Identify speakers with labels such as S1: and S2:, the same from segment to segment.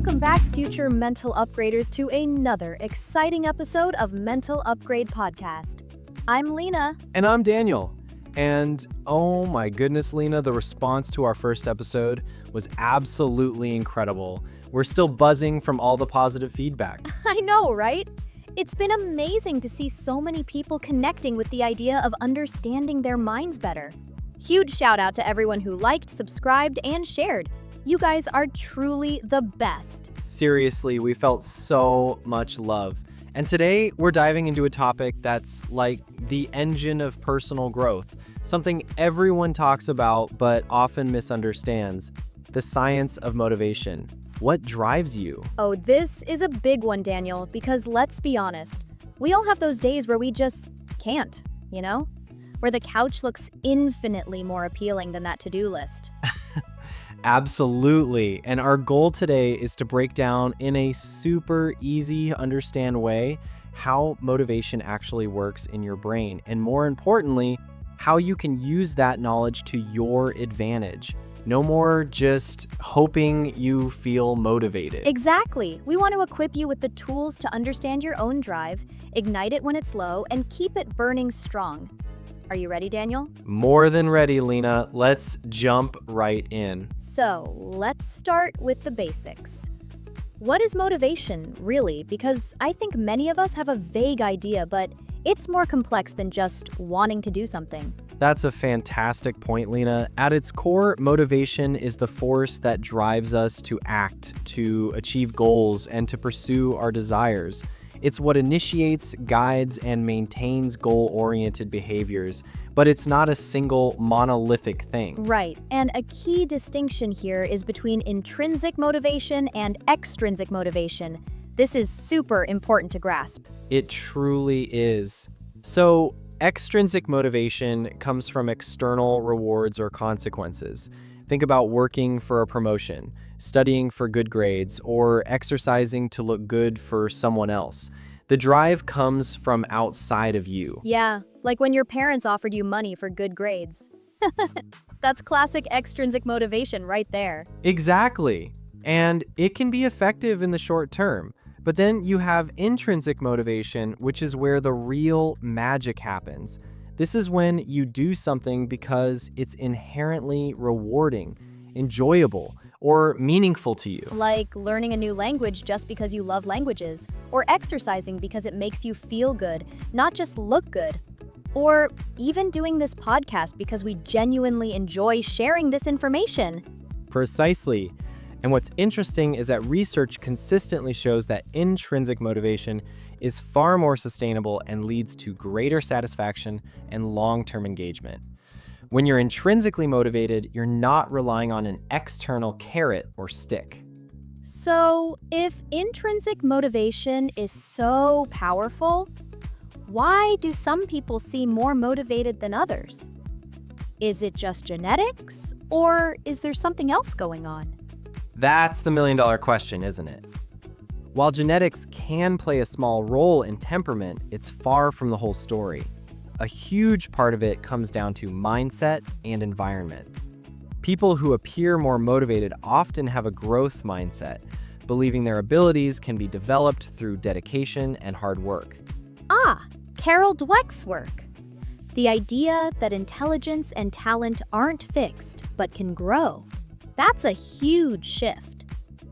S1: Welcome back, future mental upgraders, to another exciting episode of Mental Upgrade Podcast. I'm Lina.
S2: And I'm Daniel. And oh my goodness, Lina, the response to our first episode was absolutely incredible. We're still buzzing from all the positive feedback.
S1: I know, right? It's been amazing to see so many people connecting with the idea of understanding their minds better. Huge shout out to everyone who liked, subscribed, and shared. You guys are truly the best.
S2: Seriously, we felt so much love. And today we're diving into a topic that's like the engine of personal growth, something everyone talks about but often misunderstands: the science of motivation. What drives you?
S1: Oh, this is a big one, Daniel, because let's be honest, we all have those days where we just can't, you know? Where the couch looks infinitely more appealing than that to-do list.
S2: Absolutely. And our goal today is to break down in a super easy to understand way how motivation actually works in your brain. And more importantly, how you can use that knowledge to your advantage. No more just hoping you feel motivated.
S1: Exactly. We want to equip you with the tools to understand your own drive, ignite it when it's low, and keep it burning strong. Are you ready, Daniel?
S2: More than ready, Lina. Let's jump right in.
S1: So, let's start with the basics. What is motivation, really? Because I think many of us have a vague idea, but it's more complex than just wanting to do something.
S2: That's a fantastic point, Lina. At its core, motivation is the force that drives us to act, to achieve goals, and to pursue our desires. It's what initiates, guides, and maintains goal-oriented behaviors, but it's not a single monolithic thing.
S1: Right, and a key distinction here is between intrinsic motivation and extrinsic motivation. This is super important to grasp.
S2: It truly is. So, extrinsic motivation comes from external rewards or consequences. Think about working for a promotion, studying for good grades, or exercising to look good for someone else. The drive comes from outside of you.
S1: Yeah, like when your parents offered you money for good grades. That's classic extrinsic motivation right there.
S2: Exactly. And it can be effective in the short term. But then you have intrinsic motivation, which is where the real magic happens. This is when you do something because it's inherently rewarding, enjoyable, or meaningful to you.
S1: Like learning a new language just because you love languages, or exercising because it makes you feel good, not just look good. Or even doing this podcast because we genuinely enjoy sharing this information.
S2: Precisely. And what's interesting is that research consistently shows that intrinsic motivation is far more sustainable and leads to greater satisfaction and long-term engagement. When you're intrinsically motivated, you're not relying on an external carrot or stick.
S1: So, if intrinsic motivation is so powerful, why do some people seem more motivated than others? Is it just genetics, or is there something else going on?
S2: That's the million-dollar question, isn't it? While genetics can play a small role in temperament, it's far from the whole story. A huge part of it comes down to mindset and environment. People who appear more motivated often have a growth mindset, believing their abilities can be developed through dedication and hard work.
S1: Ah, Carol Dweck's work. The idea that intelligence and talent aren't fixed, but can grow. That's a huge shift.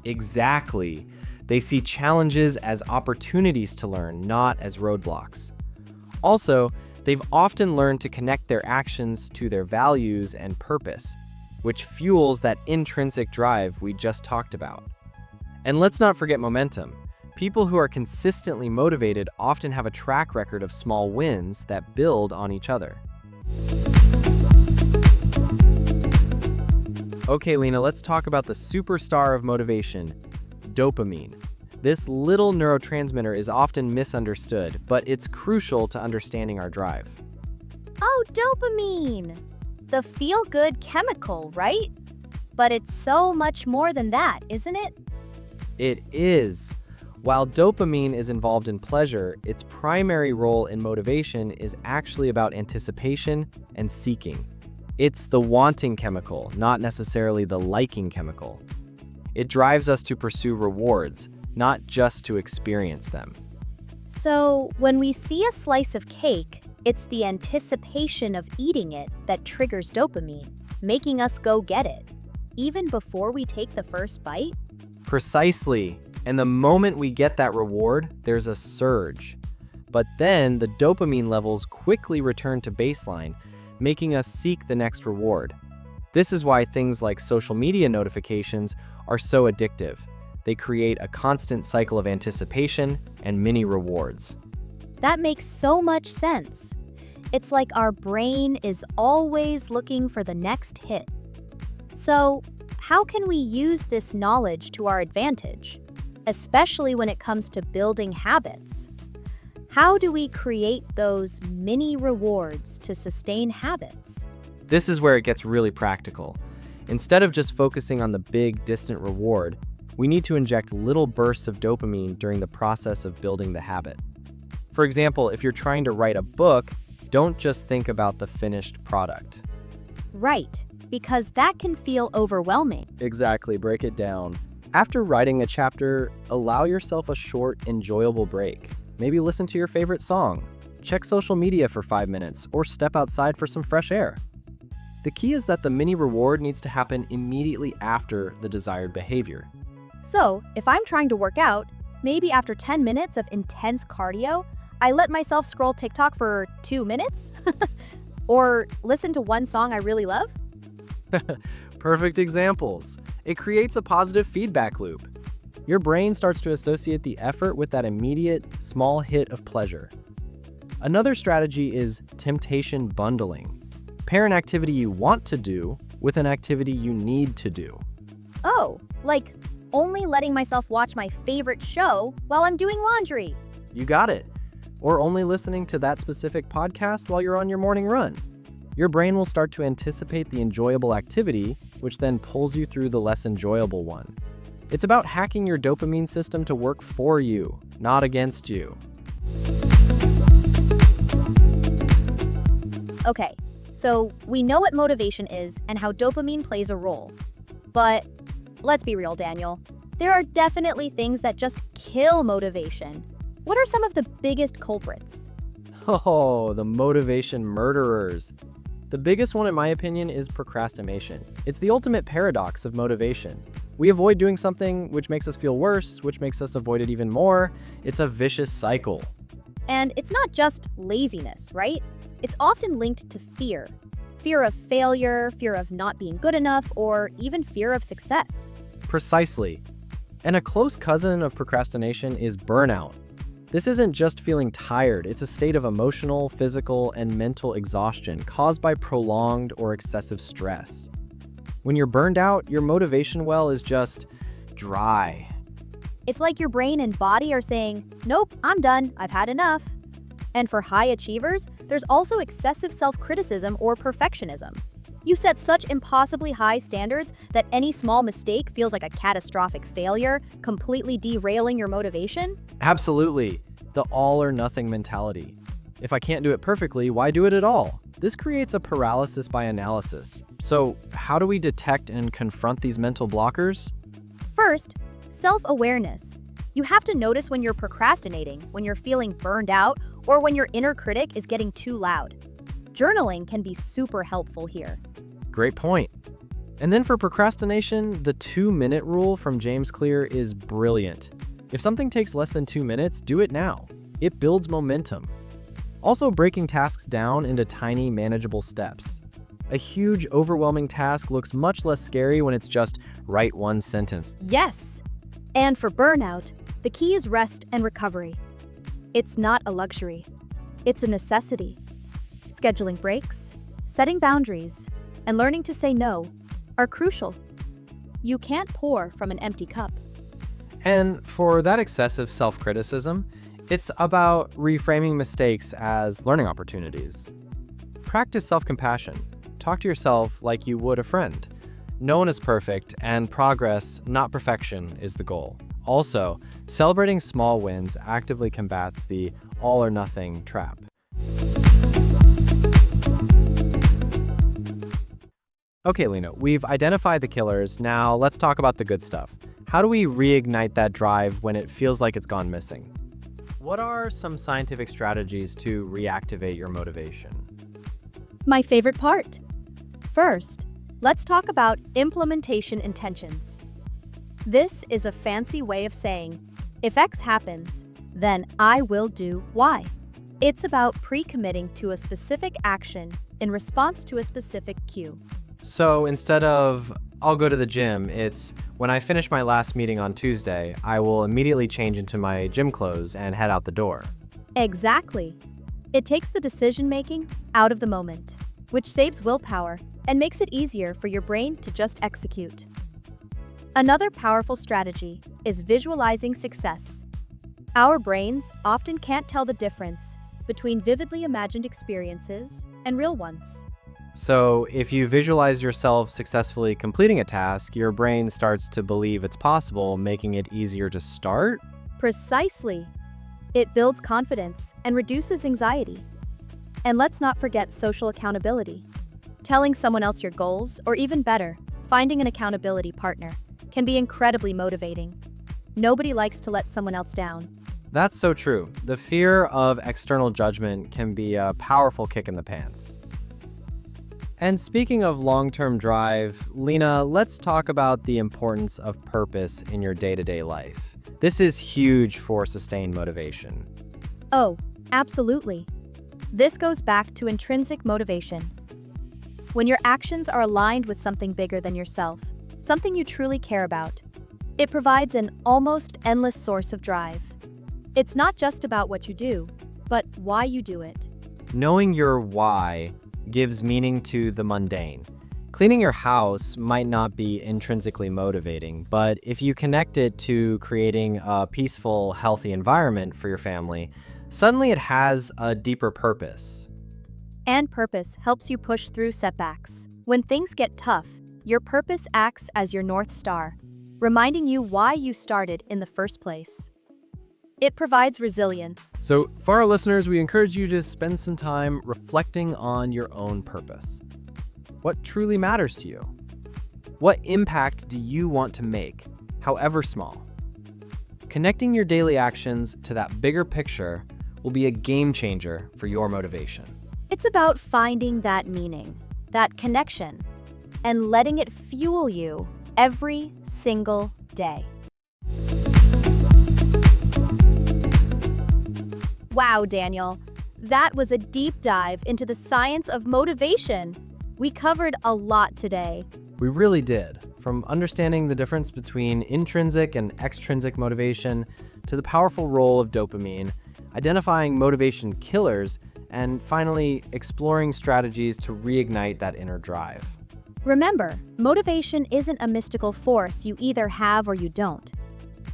S2: Exactly. They see challenges as opportunities to learn, not as roadblocks. Also, they've often learned to connect their actions to their values and purpose, which fuels that intrinsic drive we just talked about. And let's not forget momentum. People who are consistently motivated often have a track record of small wins that build on each other. Okay, Lina, let's talk about the superstar of motivation, dopamine. This little neurotransmitter is often misunderstood, but it's crucial to understanding our drive.
S1: Oh, dopamine! The feel-good chemical, right? But it's so much more than that, isn't it?
S2: It is. While dopamine is involved in pleasure, its primary role in motivation is actually about anticipation and seeking. It's the wanting chemical, not necessarily the liking chemical. It drives us to pursue rewards, not just to experience them.
S1: So, when we see a slice of cake, it's the anticipation of eating it that triggers dopamine, making us go get it, even before we take the first bite?
S2: Precisely. And the moment we get that reward, there's a surge. But then the dopamine levels quickly return to baseline, making us seek the next reward. This is why things like social media notifications are so addictive. They create a constant cycle of anticipation and mini rewards.
S1: That makes so much sense. It's like our brain is always looking for the next hit. So, how can we use this knowledge to our advantage, especially when it comes to building habits? How do we create those mini rewards to sustain habits?
S2: This is where it gets really practical. Instead of just focusing on the big, distant reward, we need to inject little bursts of dopamine during the process of building the habit. For example, if you're trying to write a book, don't just think about the finished product.
S1: Right, because that can feel overwhelming.
S2: Exactly, break it down. After writing a chapter, allow yourself a short, enjoyable break. Maybe listen to your favorite song, check social media for 5 minutes, or step outside for some fresh air. The key is that the mini reward needs to happen immediately after the desired behavior.
S1: So, if I'm trying to work out, maybe after 10 minutes of intense cardio, I let myself scroll TikTok for 2 minutes? Or listen to one song I really love?
S2: Perfect examples. It creates a positive feedback loop. Your brain starts to associate the effort with that immediate, small hit of pleasure. Another strategy is temptation bundling. Pair an activity you want to do with an activity you need to do.
S1: Oh, like only letting myself watch my favorite show while I'm doing laundry.
S2: You got it. Or only listening to that specific podcast while you're on your morning run. Your brain will start to anticipate the enjoyable activity, which then pulls you through the less enjoyable one. It's about hacking your dopamine system to work for you, not against you.
S1: Okay, so we know what motivation is and how dopamine plays a role. But let's be real, Daniel. There are definitely things that just kill motivation. What are some of the biggest culprits?
S2: Oh, the motivation murderers. The biggest one, in my opinion, is procrastination. It's the ultimate paradox of motivation. We avoid doing something, which makes us feel worse, which makes us avoid it even more. It's a vicious cycle.
S1: And it's not just laziness, right? It's often linked to fear. Fear of failure, fear of not being good enough, or even fear of success.
S2: Precisely. And a close cousin of procrastination is burnout. This isn't just feeling tired, it's a state of emotional, physical, and mental exhaustion caused by prolonged or excessive stress. When you're burned out, your motivation well is just dry.
S1: It's like your brain and body are saying, nope, I'm done, I've had enough. And for high achievers, there's also excessive self-criticism or perfectionism. You set such impossibly high standards that any small mistake feels like a catastrophic failure, completely derailing your motivation?
S2: Absolutely. The all or nothing mentality. If I can't do it perfectly, why do it at all? This creates a paralysis by analysis. So, how do we detect and confront these mental blockers?
S1: First, self-awareness. You have to notice when you're procrastinating, when you're feeling burned out, or when your inner critic is getting too loud. Journaling can be super helpful here.
S2: Great point. And then for procrastination, the 2-minute rule from James Clear is brilliant. If something takes less than 2 minutes, do it now. It builds momentum. Also, breaking tasks down into tiny, manageable steps. A huge, overwhelming task looks much less scary when it's just write one sentence.
S1: Yes! And for burnout, the key is rest and recovery. It's not a luxury. It's a necessity. Scheduling breaks, setting boundaries, and learning to say no are crucial. You can't pour from an empty cup.
S2: And for that excessive self-criticism, it's about reframing mistakes as learning opportunities. Practice self-compassion. Talk to yourself like you would a friend. No one is perfect, and progress, not perfection, is the goal. Also, celebrating small wins actively combats the all or nothing trap. Okay, Lena, we've identified the killers. Now let's talk about the good stuff. How do we reignite that drive when it feels like it's gone missing? What are some scientific strategies to reactivate your motivation?
S1: My favorite part. First, let's talk about implementation intentions. This is a fancy way of saying, if X happens, then I will do Y. It's about pre-committing to a specific action in response to a specific cue.
S2: So instead of, I'll go to the gym, it's when I finish my last meeting on Tuesday, I will immediately change into my gym clothes and head out the door.
S1: Exactly. It takes the decision-making out of the moment, which saves willpower and makes it easier for your brain to just execute. Another powerful strategy is visualizing success. Our brains often can't tell the difference between vividly imagined experiences and real ones.
S2: So if you visualize yourself successfully completing a task, your brain starts to believe it's possible, making it easier to start?
S1: Precisely. It builds confidence and reduces anxiety. And let's not forget social accountability. Telling someone else your goals, or even better, finding an accountability partner, can be incredibly motivating. Nobody likes to let someone else down.
S2: That's so true. The fear of external judgment can be a powerful kick in the pants. And speaking of long-term drive, Lina, let's talk about the importance of purpose in your day-to-day life. This is huge for sustained motivation.
S1: Oh, absolutely. This goes back to intrinsic motivation. When your actions are aligned with something bigger than yourself, something you truly care about, it provides an almost endless source of drive. It's not just about what you do, but why you do it.
S2: Knowing your why gives meaning to the mundane. Cleaning your house might not be intrinsically motivating, but if you connect it to creating a peaceful, healthy environment for your family, suddenly it has a deeper purpose.
S1: And purpose helps you push through setbacks. When things get tough, your purpose acts as your North Star, reminding you why you started in the first place. It provides resilience.
S2: So for our listeners, we encourage you to spend some time reflecting on your own purpose. What truly matters to you? What impact do you want to make, however small? Connecting your daily actions to that bigger picture will be a game changer for your motivation.
S1: It's about finding that meaning, that connection, and letting it fuel you every single day. Wow, Daniel, that was a deep dive into the science of motivation. We covered a lot today.
S2: We really did. From understanding the difference between intrinsic and extrinsic motivation to the powerful role of dopamine, identifying motivation killers, and finally exploring strategies to reignite that inner drive.
S1: Remember, motivation isn't a mystical force you either have or you don't.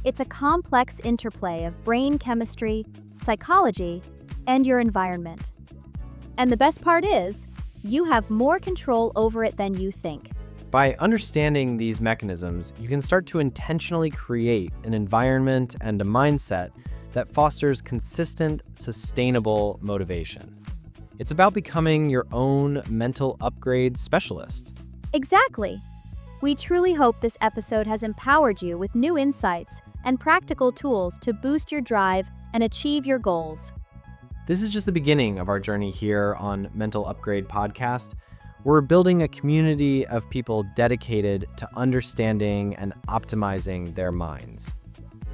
S1: It's a complex interplay of brain chemistry, psychology, and your environment. And the best part is, you have more control over it than you think.
S2: By understanding these mechanisms, you can start to intentionally create an environment and a mindset that fosters consistent, sustainable motivation. It's about becoming your own mental upgrade specialist.
S1: Exactly. We truly hope this episode has empowered you with new insights and practical tools to boost your drive and achieve your goals.
S2: This is just the beginning of our journey here on Mental Upgrade Podcast. We're building a community of people dedicated to understanding and optimizing their minds.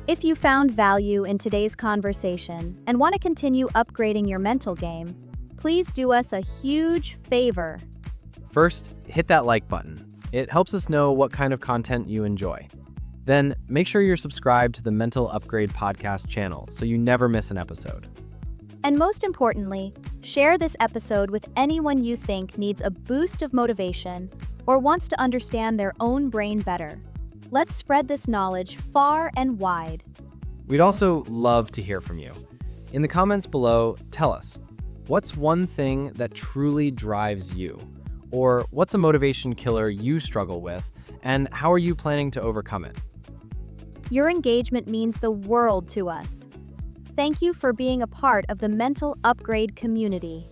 S1: If you found value in today's conversation and want to continue upgrading your mental game, please do us a huge favor.
S2: First, hit that like button. It helps us know what kind of content you enjoy. Then, make sure you're subscribed to the Mental Upgrade Podcast channel so you never miss an episode.
S1: And most importantly, share this episode with anyone you think needs a boost of motivation or wants to understand their own brain better. Let's spread this knowledge far and wide.
S2: We'd also love to hear from you. In the comments below, tell us, what's one thing that truly drives you? Or what's a motivation killer you struggle with, and how are you planning to overcome it?
S1: Your engagement means the world to us. Thank you for being a part of the Mental Upgrade community.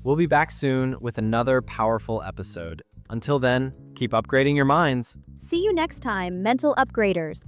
S2: We'll be back soon with another powerful episode. Until then, keep upgrading your minds.
S1: See you next time, mental upgraders.